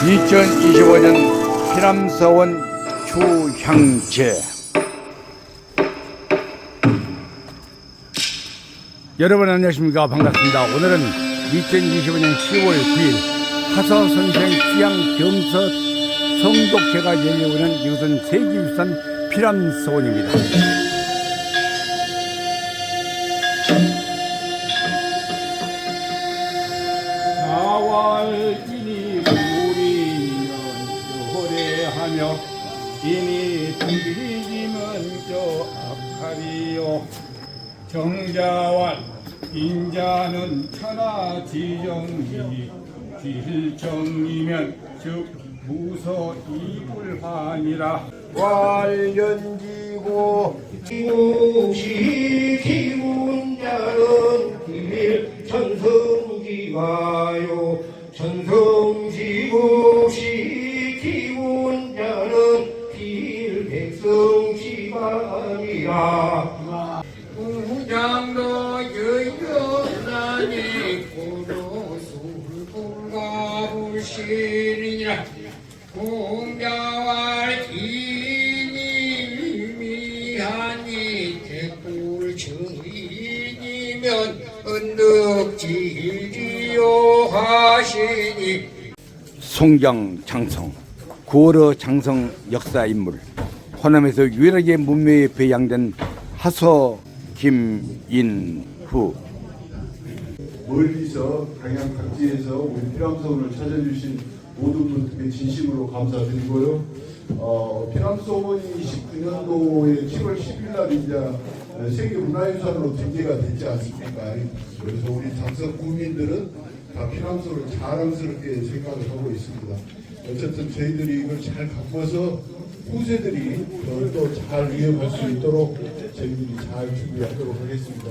2025년 피람서원 추향제. 여러분 안녕하십니까. 반갑습니다. 오늘은 2025년 10월 9일 하서선생 취향 겸서 성독회가 열려오는 이곳은 세계유산 피람서원입니다. 사월이니 우리는 요래하며 이니 등기기면 저 악하리요. 정자왈 인자는 천하지정이 질정이면 즉 무서 이불하니라. 왈연지고 기운자는 비밀 천성지가요. 천성지국시 기운자는 필백성지가니라. 우장도 여연하니 고로술불가 불실이니라. 공자왈 이니미하니 대꿀 증인이면 언덕지지요 하시니. 송장 장성, 구월어 장성 역사 인물, 호남에서 유일하게 문명에 배양된 하서 김인후. 멀리서 강양 각지에서 우리 피람서원을 찾아주신 모든 분들께 진심으로 감사드리고요. 피람서원이 29년도에 7월 10일 날 이제 세계문화유산으로 등재가 됐지 않습니까? 그래서 우리 장성 구민들은 다 피람서를 자랑스럽게 생각을 하고 있습니다. 어쨌든 저희들이 이걸 잘 갖고서 후세들이 또 잘 이어갈 수 있도록 저희들이 잘 준비하도록 하겠습니다.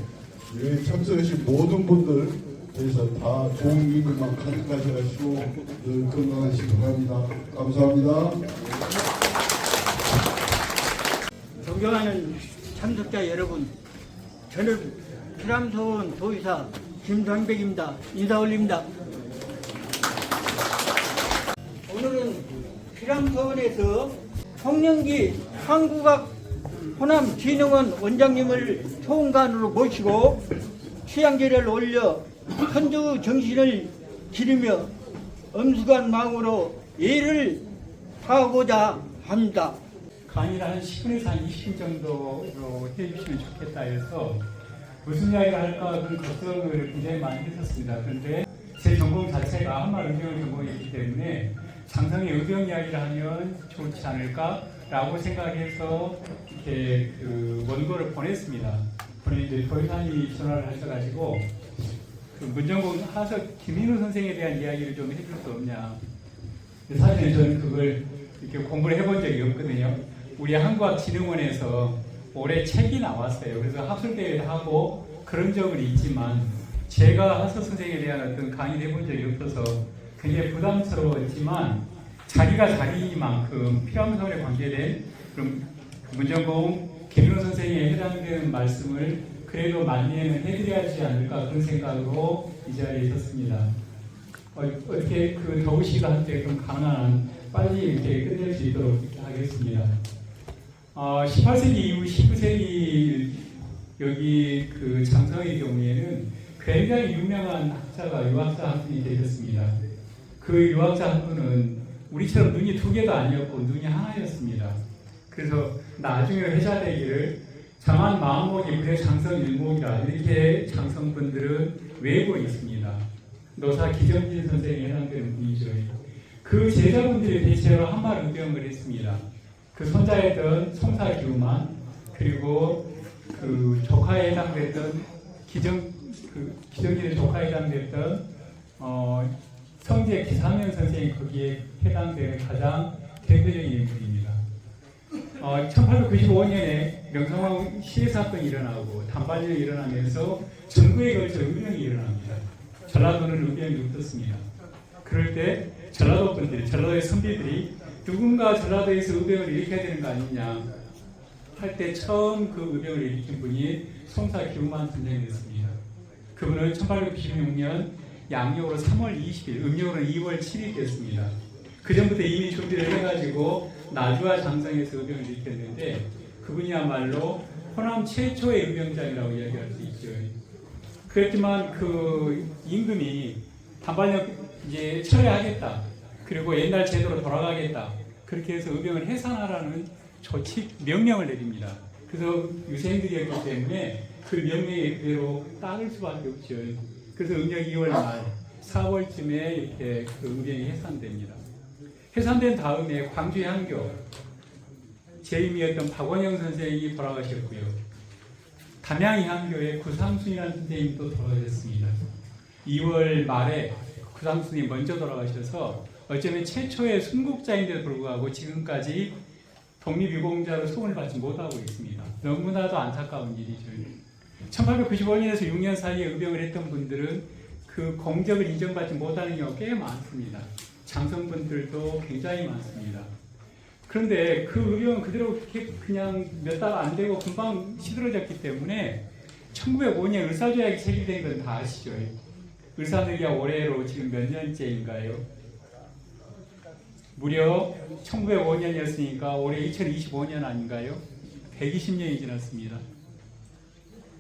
여기 참석하신 모든 분들 그래서 다 좋은 일만 가득하게 하시고 늘 건강하시기 바랍니다. 감사합니다. 존경하는 참석자 여러분, 저는 피람서원 도의사 김상백입니다. 인사 올립니다. 오늘은 피람서원에서 송영기 한국학 호남진흥원 원장님을 소원관으로 모시고 취향제를 올려 선주 정신을 기리며 엄숙한 마음으로 예를 하고자 합니다. 강의를 한 10분에서 한 20분 정도로 해주시면 좋겠다 해서 무슨 이야기를 할까 그런 걱정을 굉장히 많이 했었습니다. 그런데 제 전공 자체가 한말 의병을 전공했기 때문에 장성의 의병 이야기를 하면 좋지 않을까라고 생각해서 이렇게 그 원고를 보냈습니다. 보냈는데 도의사님이 전화를 하셔가지고 그 문전공 하서 김인우 선생에 대한 이야기를 좀 해줄 수 없냐. 사실 저는 그걸 이렇게 공부를 해본 적이 없거든요. 우리 한국학진흥원에서 올해 책이 나왔어요. 그래서 학술대회를 하고 그런 적은 있지만 제가 하서 선생에 대한 어떤 강의를 해본 적이 없어서 굉장히 부담스러웠지만 자기가 자기만큼 피람서원에 관계된 그런 문전공 김인우 선생에 해당되는 말씀을 그래도 만리에는 해드려야 하지 않을까 그런 생각으로 이 자리에 있었습니다. 어떻게 그 더우시가 한때 좀 강한 빨리 이렇게 끝낼 수 있도록 하겠습니다. 18세기 이후 19세기 여기 그 장성의 경우에는 굉장히 유명한 학자가 유학자 한 분이 되셨습니다. 그 유학자 한 분은 우리처럼 눈이 두 개도 아니었고 눈이 하나였습니다. 그래서 나중에 회자되기를 장한 마음목이 불의 장성 일목이라 이렇게 장성분들은 외우고 있습니다. 노사 기정진 선생에 해당되는 분이죠. 그 제자분들이 대체로 한말 의병을 했습니다. 그 손자였던 송사기우만 그리고 그 조카에 해당됐던 기정진의 조카에 해당됐던 성제 기사면 선생이 거기에 해당되는 가장 대표적인 인물입니다. 1895년에 명성황 시해 사건이 일어나고 단발령이 일어나면서 전국에 걸쳐 의병이 일어납니다. 전라도는 의병이 없었습니다. 그럴 때 전라도 분들이, 전라도의 선비들이 누군가 전라도에서 의병을 일으켜야 되는 거 아니냐 할 때 처음 그 의병을 일으킨 분이 송사 기우만 선생이었습니다. 그분은 1896년 양력으로 3월 20일, 음력으로 2월 7일 됐습니다. 그 전부터 이미 준비를 해가지고 나주와 장성에서 의병을 일으켰는데 그분이야말로 호남 최초의 의병장이라고 이야기할 수 있죠. 그랬지만 그 임금이 단반력 이제 철회하겠다. 그리고 옛날 제도로 돌아가겠다. 그렇게 해서 의병을 해산하라는 조치 명령을 내립니다. 그래서 유생들이었기 때문에 그 명령에 그대로 따를 수밖에 없죠. 그래서 음력 2월 말 4월쯤에 이렇게 그 의병이 해산됩니다. 해산된 다음에 광주의 한교 제임이었던 박원영 선생이 돌아가셨고요. 담양의 한교의 구상순이라는 선생님도 돌아가셨습니다. 2월 말에 구상순이 먼저 돌아가셔서 어쩌면 최초의 순국자인데도 불구하고 지금까지 독립유공자로 소원을 받지 못하고 있습니다. 너무나도 안타까운 일이죠. 1895년에서 6년 사이에 의병을 했던 분들은 그 공적을 인정받지 못하는 경우가 꽤 많습니다. 장성분들도 굉장히 많습니다. 그런데 그 의병은 그대로 그냥 몇 달 안 되고 금방 시들어졌기 때문에 1905년 을사조약이 체결된 건 다 아시죠? 을사조약 올해로 지금 몇 년째인가요? 무려 1905년이었으니까 올해 2025년 아닌가요? 120년이 지났습니다.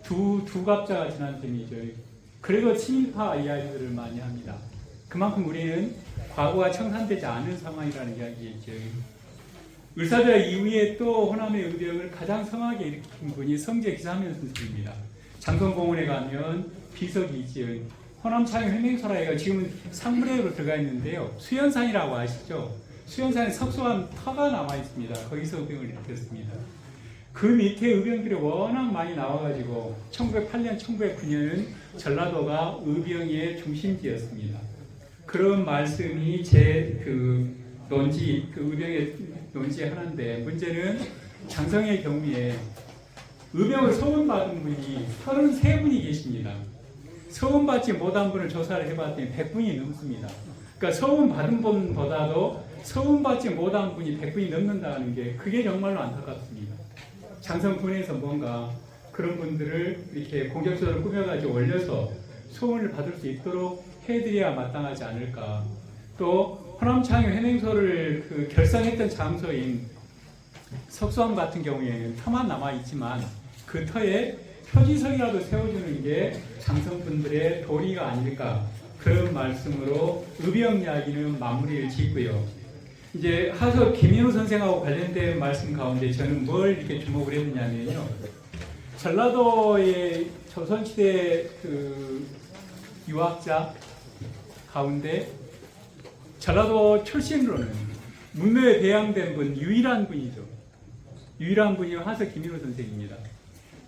두 갑자가 지난 셈이죠. 그래도 친일파 이야기들을 많이 합니다. 그만큼 우리는 과거가 청산되지 않은 상황이라는 이야기겠죠. 을사조약 이후에 또 호남의 의병을 가장 성하게 일으킨 분이 성제 기사면 선생입니다. 장성공원에 가면 비석이 있지요. 호남창의 횡맹소라이가 지금은 상물회로 들어가 있는데요. 수연산이라고 아시죠? 수연산에 석소한 터가 남아 있습니다. 거기서 의병을 일으켰습니다. 그 밑에 의병들이 워낙 많이 나와가지고 1908년, 1909년은 전라도가 의병의 중심지였습니다. 그런 말씀이 제 그 논지, 그 의병의 논지의 하나인데 문제는 장성의 경우에 의병을 서원받은 분이 33분이 계십니다. 서원받지 못한 분을 조사를 해봤더니 100분이 넘습니다. 그러니까 서원받은 분보다도 서원받지 못한 분이 100분이 넘는다는 게 그게 정말로 안타깝습니다. 장성군에서 뭔가 그런 분들을 이렇게 공적서를 꾸며가지고 올려서 소원을 받을 수 있도록 해드려야 마땅하지 않을까. 또 호남창의 횡행소를 그 결성했던 장소인 석수암 같은 경우에는 터만 남아있지만 그 터에 표지석이라도 세워주는 게 장성분들의 도리가 아닐까. 그런 말씀으로 의병 이야기는 마무리를 짓고요. 이제 하서 김인우 선생하고 관련된 말씀 가운데 저는 뭘 이렇게 주목을 했느냐면요. 전라도의 조선시대 그 유학자 가운데 전라도 출신으로는 문묘에 배양된 분 유일한 분이죠. 유일한 분이 하서 김인우 선생입니다.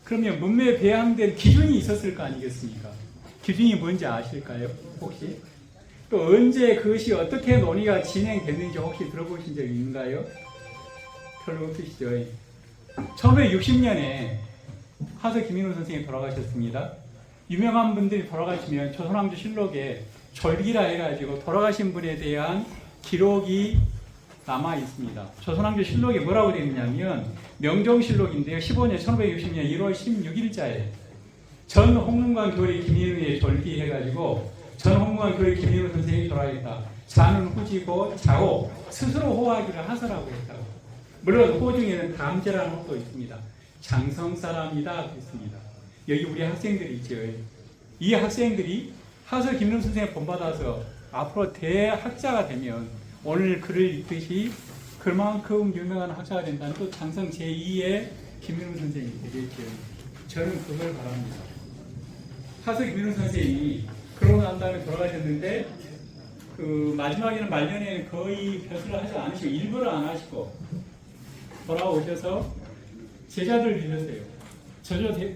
그러면 문묘에 배양된 기준이 있었을 거 아니겠습니까? 기준이 뭔지 아실까요? 혹시? 또 언제 그것이 어떻게 논의가 진행됐는지 혹시 들어보신 적 있는가요? 별로 없으시죠? 1960년에 하서 김인우 선생님이 돌아가셨습니다. 유명한 분들이 돌아가시면 조선왕조 실록에 절기라 해가지고 돌아가신 분에 대한 기록이 남아 있습니다. 조선왕조 실록에 뭐라고 되어 있냐면 명종실록인데요. 15년 1560년 1월 16일자에 전 홍문관 교리 김인우의 절기 해가지고 전 홍문관 교리 김인우 선생님이 돌아가셨다. 자는 후지고 자고 스스로 호하기를 하서라고 했다고. 물론 호 중에는 담제라는 호도 있습니다. 장성 사람이다 했습니다. 여기 우리 학생들이 있죠. 이 학생들이 하서 김인우 선생님 본받아서 앞으로 대학자가 되면 오늘 글을 읽듯이 그만큼 유명한 학자가 된다는 또 장성 제2의 김인우 선생님이 되겠죠. 저는 그걸 바랍니다. 하서 김인우 선생님이 그러고 난 다음에 돌아가셨는데 그 마지막에는 말년에는 거의 별수를 하지 않으시고 일부러 안 하시고 돌아오셔서 제자들을 길렀어요.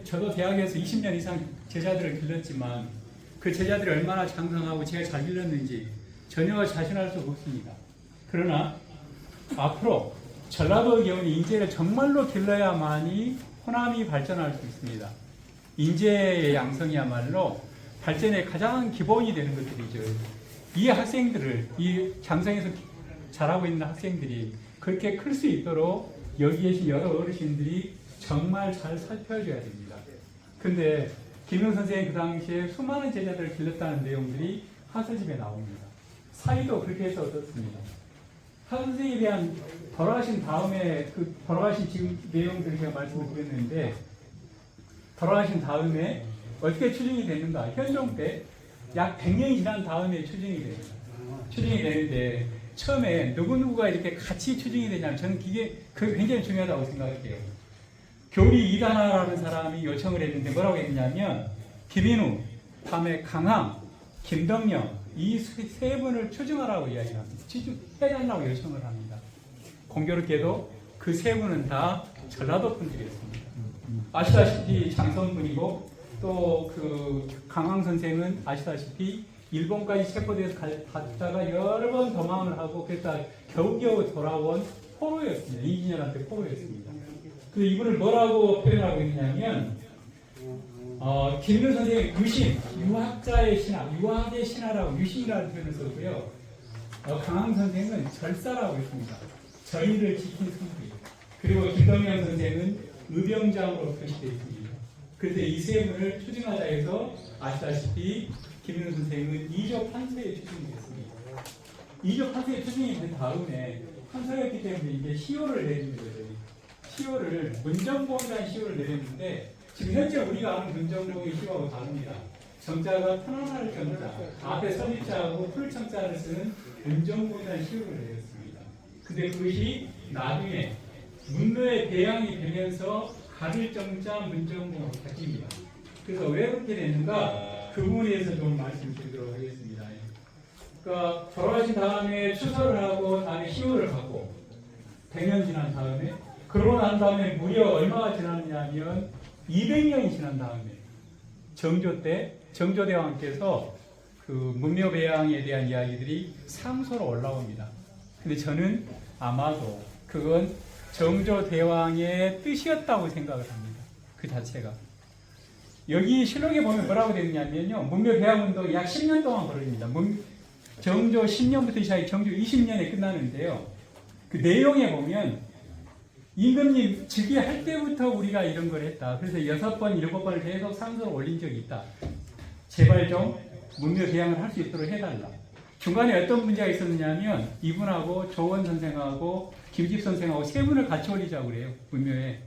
저도 대학에서 20년 이상 제자들을 길렀지만 그 제자들이 얼마나 장성하고 제가 잘 길렀는지 전혀 자신할 수가 없습니다. 그러나 앞으로 전라도의 경우는 인재를 정말로 길러야만이 호남이 발전할 수 있습니다. 인재의 양성이야말로 발전의 가장 기본이 되는 것들이죠. 이 학생들을, 이 장성에서 자라고 있는 학생들이 그렇게 클 수 있도록 여기 계신 여러 어르신들이 정말 잘 살펴줘야 됩니다. 근데 김용 선생님 그 당시에 수많은 제자들을 길렀다는 내용들이 하서집에 나옵니다. 사이도 그렇게 해서 어떻습니다. 하 선생에 대한 돌아가신 다음에 그 돌아가신 지금 내용들 제가 말씀을 드렸는데 돌아가신 다음에 어떻게 추정이 되는가? 현종 때 약 100년이 지난 다음에 추정이 됩니다. 추정이 되는데 처음에 누구누구가 이렇게 같이 추정이 되냐면 저는 그게 굉장히 중요하다고 생각해요. 교리 이단하라는 사람이 요청을 했는데 뭐라고 했냐면 김인우, 다음에 강항, 김덕령 이 세 분을 추정하라고 이야기합니다. 추정해달라고 요청을 합니다. 공교롭게도 그 세 분은 다 전라도 분들이었습니다. 아시다시피 장성분이고 또 그 강항 선생은 아시다시피 일본까지 체포돼서 갔다가 여러 번 도망을 하고 그랬다 겨우겨우 돌아온 포로였습니다. 이진열한테 포로였습니다. 그 이분을 뭐라고 표현하고 있냐면 김윤 선생의 유신, 유학자의 신화, 유학의 신화라고 유신이라는 표현을 썼고요. 강항 선생은 절사라고 했습니다. 절의를 지킨 성비. 그리고 김덕명 선생은 의병장으로 표시되어 있습니다. 그래서 이 세 분을 추징하자 해서 아시다시피 김윤 선생은 이조 판서에 추징됐습니다. 이조 판서에 추징이 된 다음에 판서였기 때문에 이제 시효를 내린 거예요. 시효를 문정보험이라는 시효를 내렸는데 지금 현재 우리가 아는 문정보험의 시효하고 다릅니다. 정자가 편안할 정자, 앞에 서리자하고 풀청자를 쓰는 문정보험이라는 시효를 내렸습니다. 근데 그것이 나중에 문묘의 배양이 되면서 가ril정자 문정보험으로 바뀝니다. 그래서 왜 그렇게 됐는가 그 부분에 대해서 좀 말씀드리도록 하겠습니다. 그러니까 돌아가신 다음에 추서를 하고 다음에 시효를 갖고 100년 지난 다음에 그러고 난 다음에 무려 얼마가 지났냐면 200년이 지난 다음에 정조 때 정조대왕께서 그 문묘배양에 대한 이야기들이 상소로 올라옵니다. 근데 저는 아마도 그건 정조대왕의 뜻이었다고 생각을 합니다. 그 자체가. 여기 실록에 보면 뭐라고 되느냐면요. 문묘배양운동이 약 10년 동안 벌어집니다. 정조 10년부터 시작해 정조 20년에 끝나는데요. 그 내용에 보면 임금님 즉위할 때부터 우리가 이런 걸 했다. 그래서 6번, 7번을 계속 상소를 올린 적이 있다. 제발 좀 문묘배양을 할 수 있도록 해달라. 중간에 어떤 문제가 있었느냐면 이분하고 조원 선생하고 김집 선생하고 세 분을 같이 올리자고 그래요. 문묘에.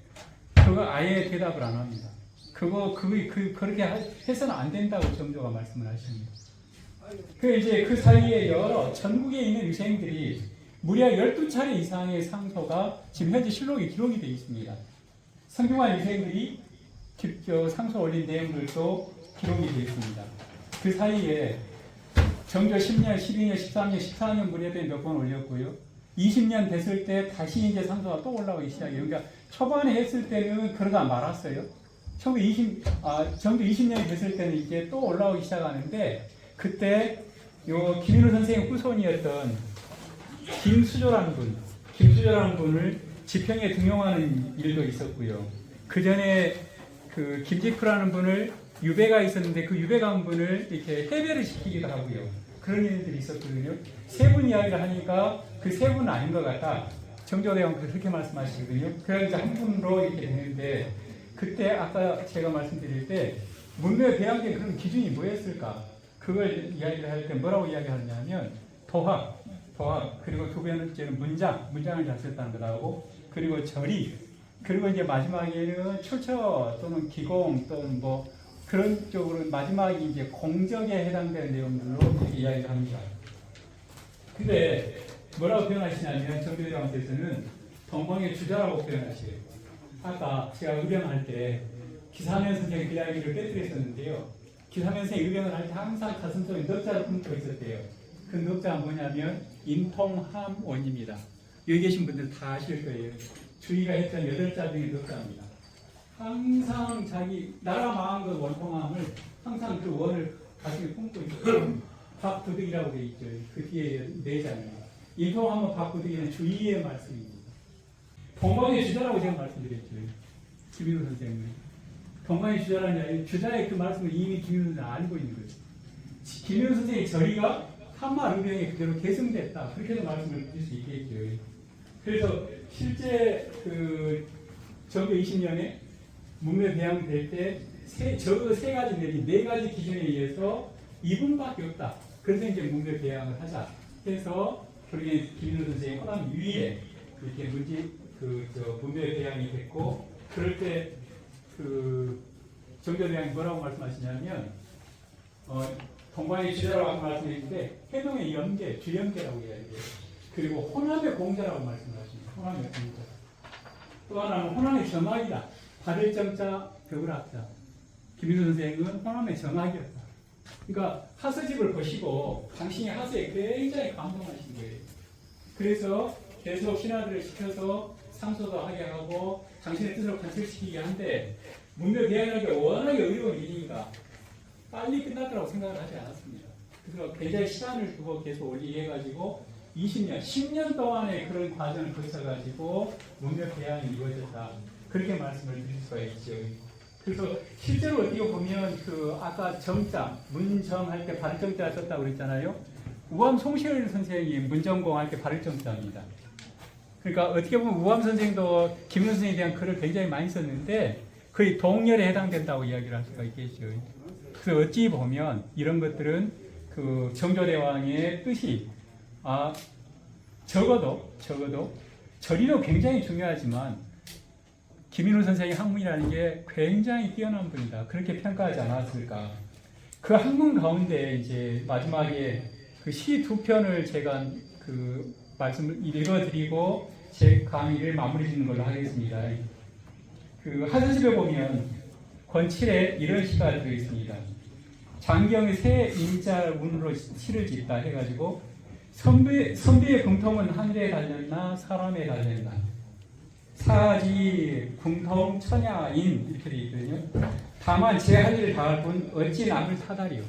그거 아예 대답을 안 합니다. 그렇게 해서는 안 된다고 정조가 말씀을 하십니다. 그 사이에 여러 전국에 있는 유생들이 무려 12차례 이상의 상소가 지금 현재 실록에 기록이 되어 있습니다. 성균관 유생들이 상소 올린 내용들도 기록이 되어 있습니다. 그 사이에 정조 10년, 12년, 13년, 14년 무렵에 몇 번 올렸고요. 20년 됐을 때 다시 이제 상소가 또 올라오기 시작해요. 그러니까 초반에 했을 때는 그러다 말았어요. 정조 20년이 됐을 때는 이제 또 올라오기 시작하는데 그때 요 김인우 선생의 후손이었던 김수조라는 분을 지평에 등용하는 일도 있었고요. 그 전에 그 김직프라는 분을 유배가 있었는데 그 유배간 분을 이렇게 해배를 시키기도 하고요. 그런 일들이 있었거든요. 세 분 이야기를 하니까 그 세 분은 아닌 것 같다. 정조대왕께서 그렇게 말씀하시거든요. 그래서 한 분으로 이렇게 되는데 그때 아까 제가 말씀드릴 때 문묘 배양된 그런 기준이 뭐였을까? 그걸 이야기를 할 때 뭐라고 이야기하느냐면 도학 그리고 두 번째는 문장을 잘 썼다는 것하고 그리고 절이 그리고 이제 마지막에는 출처 또는 기공 또는 뭐 그런 쪽으로 마지막이 이제 공적에 해당되는 내용들로 이렇게 이야기를 합니다. 근데 뭐라고 표현하시냐면 정조대왕께서는 동방의 주자라고 표현하시래요. 아까 제가 의병할 때 기사면 선생이 그 이야기를 빼뜨렸었는데요. 기사면 선생이 의병을 할 때 항상 가슴속에 넉자를 품고 있었대요. 그 넉자가 뭐냐면 인통함원입니다. 여기 계신 분들 다 아실 거예요. 주의가 했던 8자 중에 넉자입니다. 항상 자기 나라 망한 그 원통함을 항상 그 원을 가슴에 품고 있어요. 박부득이라고 되어 있죠. 그 뒤에 4자입니다. 인통함은 박부득이는 주의의 말씀입니다. 동방의 주자라고 제가 말씀드렸죠. 김인우 선생님은. 동방의 주자라는 이야기, 주자의 그 말씀을 이미 김인우 선생님은 알고 있는 거죠. 김인우 선생의 절의가 한마 의병에 그대로 계승됐다. 그렇게도 말씀을 드릴 수 있겠죠. 그래서 실제 그 정조 20년에 문묘 배양될 때 적어도 3가지 내지 4가지 기준에 의해서 2분밖에 없다. 그래서 이제 문묘 배양을 하자 해서 그러게 김인호 선생이 호남 위에 이렇게 문묘의 배양이 됐고, 그럴 때 정교대왕이 뭐라고 말씀하시냐면 동방의 주자라고 말씀했는데 해동의 연계, 주연계라고 이야기해요. 그리고 호남의 공자라고 말씀하십니다. 호남의 공자. 또 하나는 호남의 정학이다. 받을 정자, 벽을 학자. 김인호 선생은 호남의 정학이었다. 그러니까 하서집을 보시고 당신이 하서에 굉장히 감동하신 거예요. 그래서 계속 신하들을 시켜서 상소도 하게 하고 당신의 뜻을 관철시키게 한데 문묘대양하기 워낙에 어려운 일이니까 빨리 끝날 거라고 생각을 하지 않았습니다. 그래서 굉장히 시간을 두고 계속 올리게 해가지고 20년, 10년 동안의 그런 과정을 거쳐가지고 문묘대양이 이루어졌다. 그렇게 말씀을 드릴 수가 있죠. 그래서 실제로 어떻게 보면 아까 정자, 문정할 때 발정자 썼다고 그랬잖아요. 우암 송시열 선생이 문정공 할 때 발정자입니다. 그러니까 어떻게 보면 우암 선생도 김인호 선생에 대한 글을 굉장히 많이 썼는데 거의 동열에 해당된다고 이야기를 할 수가 있겠죠. 그래서 어찌 보면 이런 것들은 정조대왕의 뜻이 적어도 절이도 굉장히 중요하지만 김인호 선생의 학문이라는 게 굉장히 뛰어난 분이다. 그렇게 평가하지 않았을까. 그 학문 가운데 이제 마지막에 시 두 편을 제가 말씀을 읽어드리고 제 강의를 마무리 짓는 걸로 하겠습니다. 하서집에 보면 권칠에 이런 시가 들어있습니다. 장경의 새 인자운으로 시를 짓다 해가지고 선비의 궁통은 하늘에 달렸나 사람에 달렸나 사지 궁통 천야인 이렇게 되어 있거든요. 다만 제 할 일을 다할 뿐 어찌 남을 사다리요.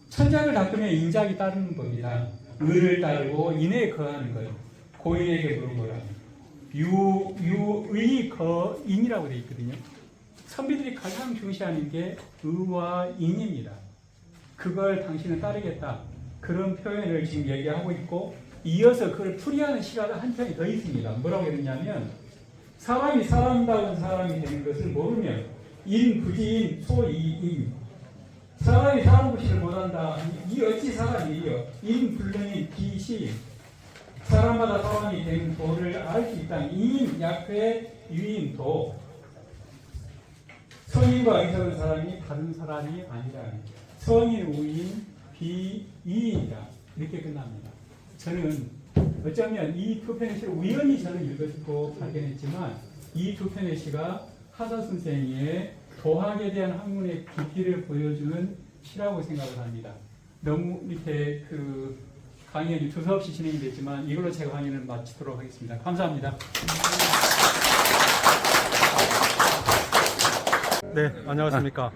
천장을 닦으면 인작이 따르는 법이다. 의를 따르고 인에 거하는 것. 고인에게 물어보라. 유의 거인이라고 되어 있거든요. 선비들이 가장 중시하는 게 의와 인입니다. 그걸 당신은 따르겠다. 그런 표현을 지금 얘기하고 있고 이어서 그걸 풀이하는 시가 한 편이 더 있습니다. 뭐라고 했냐면 사람이 사람다운 사람이 되는 것을 모르면 인부지인 소이인 사람이 사람 구실을 못한다. 이 어찌 사람이요 인불능인 비시 사람마다 사람이 된 도를 알 수 있다. 인 약회 유인 도 성인과 의석은 사람이 다른 사람이 아니라 성인 우인 비이인이다. 이렇게 끝납니다. 저는 어쩌면 이 두 편의 시를 우연히 저는 읽었고 발견했지만 이 두 편의 시가 하서 선생의 도학에 대한 학문의 깊이를 보여주는 시라고 생각을 합니다. 너무 밑에 강의는 두서없이 진행이 됐지만 이걸로 제 강의는 마치도록 하겠습니다. 감사합니다. 네, 안녕하십니까.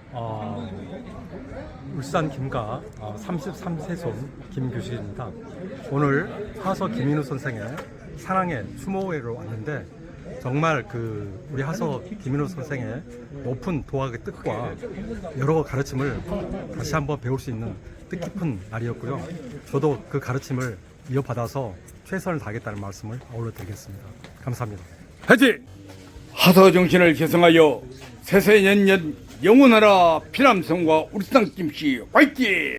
울산 김가 33세손 김규식입니다. 오늘 하서 김인호 선생의 사랑의 추모회로 왔는데 정말 우리 하서 김인호 선생의 높은 도학의 뜻과 여러 가르침을 다시 한번 배울 수 있는 뜻깊은 날이었고요. 저도 그 가르침을 이어받아서 최선을 다하겠다는 말씀을 아울러 드리겠습니다. 감사합니다. 화이팅! 하서 정신을 계승하여 세세년년 영원하라 피남성과 울산 김씨 화이팅!